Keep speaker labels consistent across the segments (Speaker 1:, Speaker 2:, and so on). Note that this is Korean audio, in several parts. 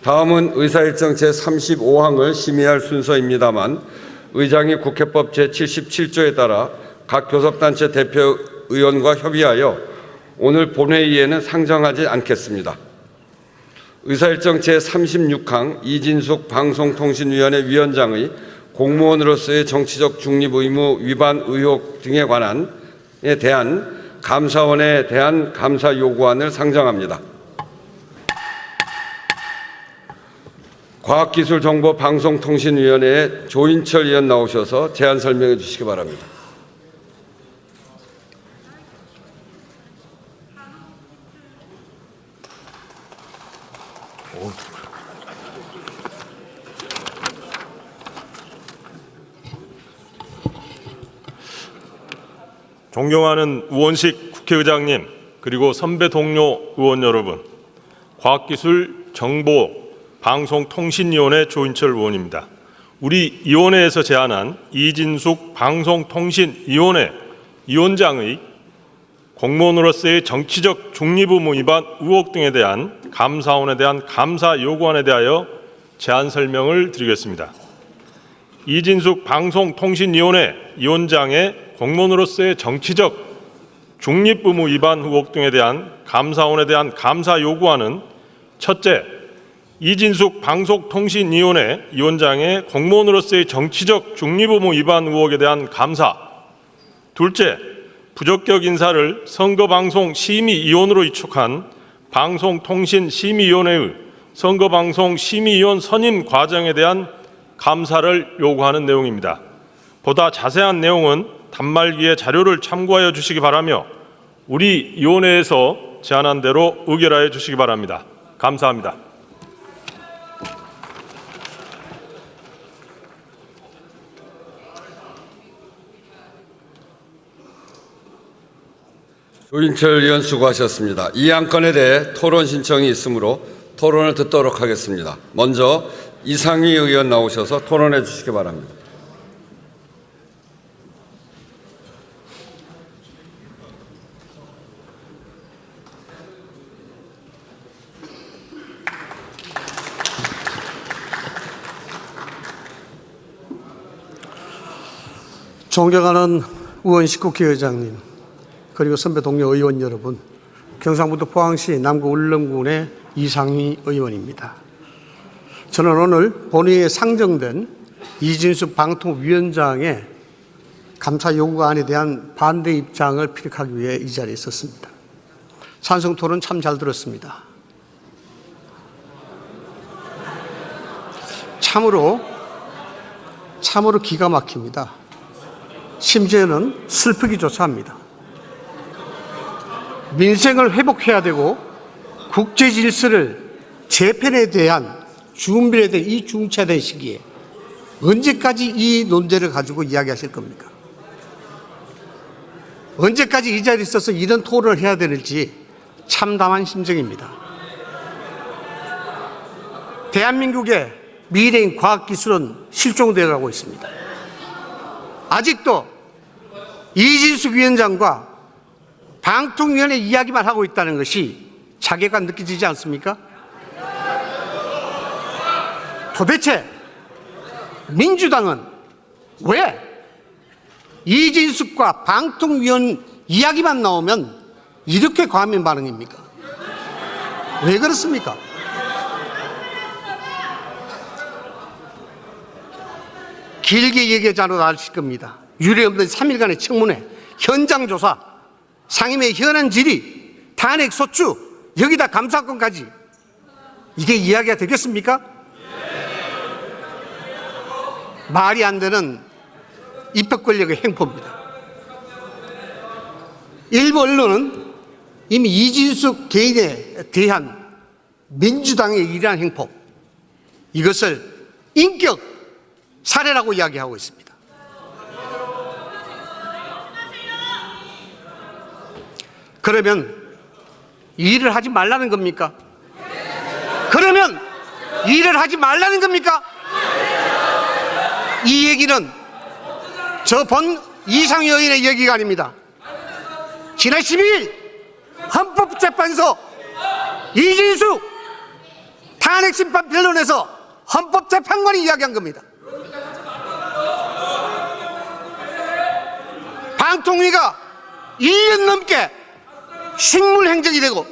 Speaker 1: 다음은 의사일정 제35항을 심의할 순서입니다만 의장이 국회법 제77조에 따라 각 교섭단체 대표의원과 협의하여 오늘 본회의에는 상정하지 않겠습니다. 의사일정 제36항 이진숙 방송통신위원회 위원장의 공무원으로서의 정치적 중립 의무 위반 의혹 등에 대한 감사원에 대한 감사 요구안을 상정합니다. 과학기술정보방송통신위원회에 조인철 의원 나오셔서 제안 설명해 주시기 바랍니다.
Speaker 2: 존경하는 우원식 국회의장님, 그리고 선배 동료 의원 여러분, 과학기술정보방송통신위원회 조인철 의원입니다. 우리 위원회에서 제안한 이진숙 방송통신위원회 위원장의 공무원으로서의 정치적 중립 의무 위반 의혹 등에 대한 감사원에 대한 감사 요구안에 대하여 제안 설명을 드리겠습니다. 이진숙 방송통신위원회 위원장의 공무원으로서의 정치적 중립 의무 위반 의혹 등에 대한 감사원에 대한 감사 요구안은 첫째, 이진숙 방송통신위원회 위원장의 공무원으로서의 정치적 중립 의무 위반 의혹에 대한 감사, 둘째, 부적격 인사를 선거방송심의위원으로 위촉한 방송통신심의위원회의 선거방송심의위원 선임 과정에 대한 감사를 요구하는 내용입니다. 보다 자세한 내용은 단말기의 자료를 참고하여 주시기 바라며 우리 위원회에서 제안한 대로 의결하여 주시기 바랍니다. 감사합니다.
Speaker 1: 조인철 의원 수고하셨습니다. 이 안건에 대해 토론 신청이 있으므로 토론을 듣도록 하겠습니다. 먼저 이상희 의원 나오셔서 토론해 주시기 바랍니다.
Speaker 3: 존경하는 우원식 국회의장님, 그리고 선배 동료 의원 여러분, 경상북도 포항시 남구 울릉군의 이상희 의원입니다. 저는 오늘 본회의에 상정된 이진숙 방통위원장의 감사 요구안에 대한 반대 입장을 피력하기 위해 이 자리에 있었습니다. 찬성 토론 참 잘 들었습니다. 참으로 기가 막힙니다. 심지어는 슬프기조차 합니다. 민생을 회복해야 되고 국제 질서를 재편에 대한 준비에 대한 이 중차된 시기에 언제까지 이 논제를 가지고 이야기하실 겁니까? 언제까지 이 자리에 있어서 이런 토론을 해야 되는지 참담한 심정입니다. 대한민국의 미래인 과학기술은 실종되어 가고 있습니다. 아직도 이진숙 위원장과 방통위원회 이야기만 하고 있다는 것이 자괴감 느껴지지 않습니까? 도대체 민주당은 왜 이진숙과 방통위원 이야기만 나오면 이렇게 과민 반응입니까? 왜 그렇습니까? 길게 얘기하지 않아도 아실 겁니다. 유례없는 3일간의 청문회, 현장 조사, 상임위 현안 질의, 탄핵 소추, 여기다 감사권까지, 이게 이야기가 되겠습니까? 말이 안 되는 입법 권력의 행포입니다. 일부 언론은 이미 이진숙 개인에 대한 민주당의 이러한 행포, 이것을 인격 살해라고 이야기하고 있습니다. 그러면 일을 하지 말라는 겁니까? 그러면 일을 하지 말라는 겁니까? 이 얘기는 저 본 이상희 의원의 얘기가 아닙니다. 지난 12일 헌법재판소 이진숙 탄핵심판 변론에서 헌법재판관이 이야기한 겁니다. 방통위가 1년 넘게 식물행정이 되고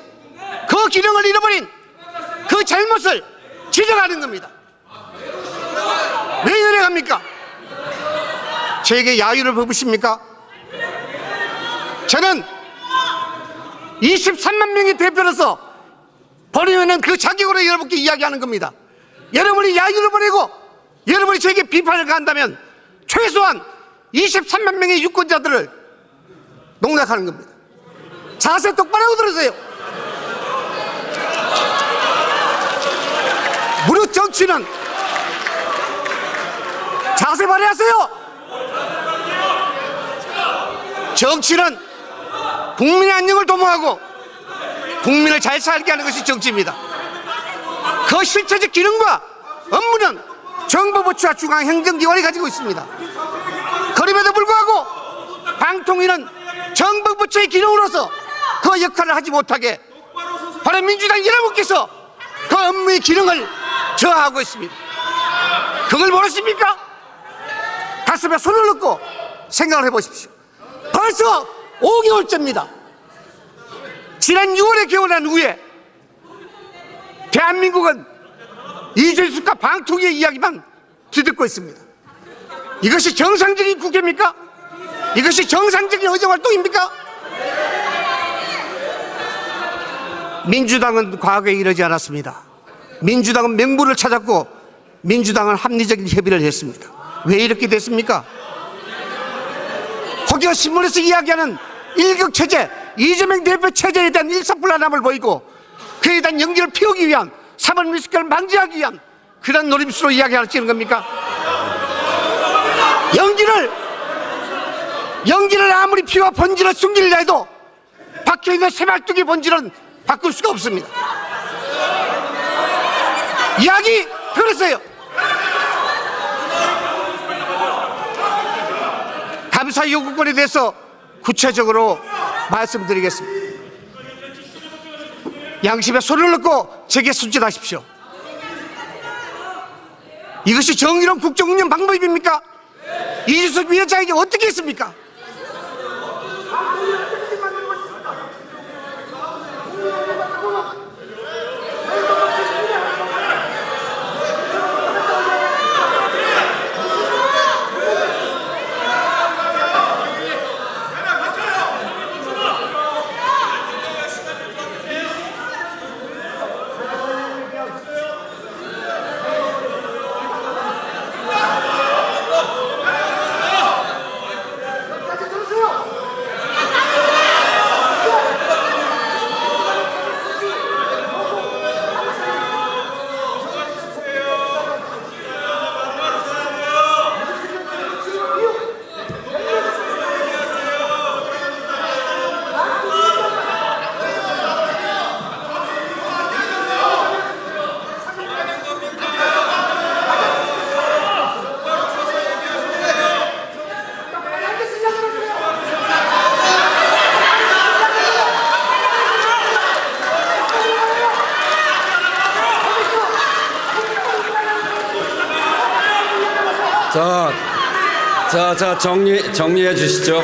Speaker 3: 그 기능을 잃어버린 그 잘못을 지적하는 겁니다. 왜 이래 갑니까? 저에게 야유를 베푸십니까? 저는 23만 명의 대표로서 버리면 그 자격으로 여러분께 이야기하는 겁니다. 여러분이 야유를 버리고 여러분이 저에게 비판을 가한다면 최소한 23만 명의 유권자들을 농락하는 겁니다. 자세 똑바로 들으세요. 무릇 정치는 자세 발휘하세요. 정치는 국민의 안녕을 도모하고 국민을 잘 살게 하는 것이 정치입니다. 그 실체적 기능과 업무는 정부 부처와 중앙행정기관이 가지고 있습니다. 그럼에도 불구하고 방통위는 정부 부처의 기능으로서 그 역할을 하지 못하게 바로 민주당 여러분께서 그 업무의 기능을 저하하고 있습니다. 그걸 모르십니까? 가슴에 손을 넣고 생각을 해보십시오. 벌써 5개월째입니다. 지난 6월에 개원한 후에 대한민국은 이준석과 방통위의 이야기만 뒤듣고 있습니다. 이것이 정상적인 국회입니까? 이것이 정상적인 의정활동입니까? 민주당은 과거에 이러지 않았습니다. 민주당은 명분을 찾았고 민주당은 합리적인 협의를 했습니다. 왜 이렇게 됐습니까? 혹여 신문에서 이야기하는 일극체제, 이재명 대표 체제에 대한 일사불란함을 보이고 그에 대한 연기를 피우기 위한 사법미숙결을 방지하기 위한 그런 노림수로 이야기하시는 겁니까? 연기를 아무리 피와 본질을 숨기려 해도 박혀있는 새말뚝의 본질은 바꿀 수가 없습니다. 이야기 들으세요. 감사 요구권에 대해서 구체적으로 말씀드리겠습니다. 양심에 손을 넣고 제게 순진하십시오. 이것이 정의로운 국정운영 방법입니까? 이준석 위원장에게 어떻게 했습니까?
Speaker 1: 자, 정리해 주시죠.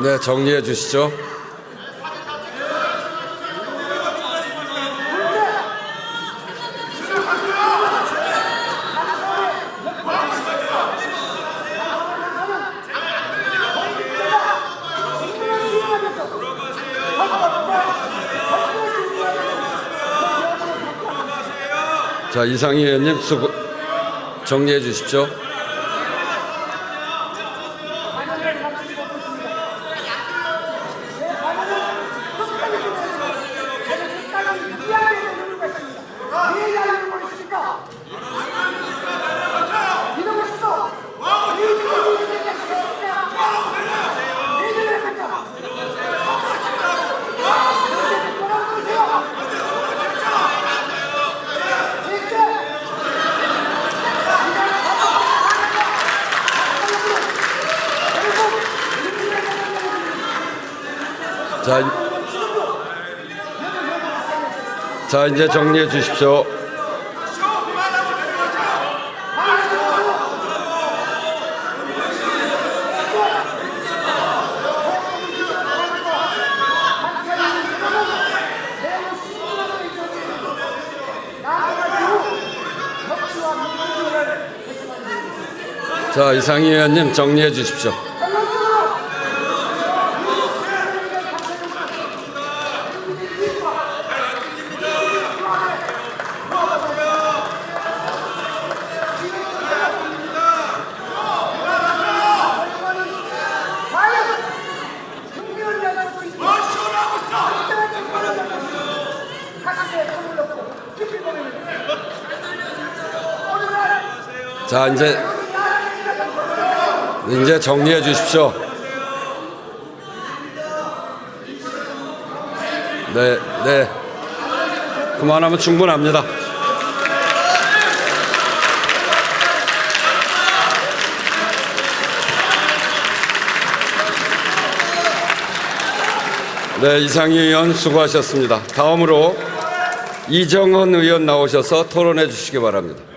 Speaker 1: 네, 정리해 주시죠. 자, 이상희 의원님 정리해 주십시오. 자, 이제 정리해 주십시오. 자, 이상희 의원님 정리해 주십시오. 자, 이제 정리해 주십시오. 네. 그만하면 충분합니다. 네, 이상희 의원 수고하셨습니다. 다음으로 이정헌 의원 나오셔서 토론해 주시기 바랍니다.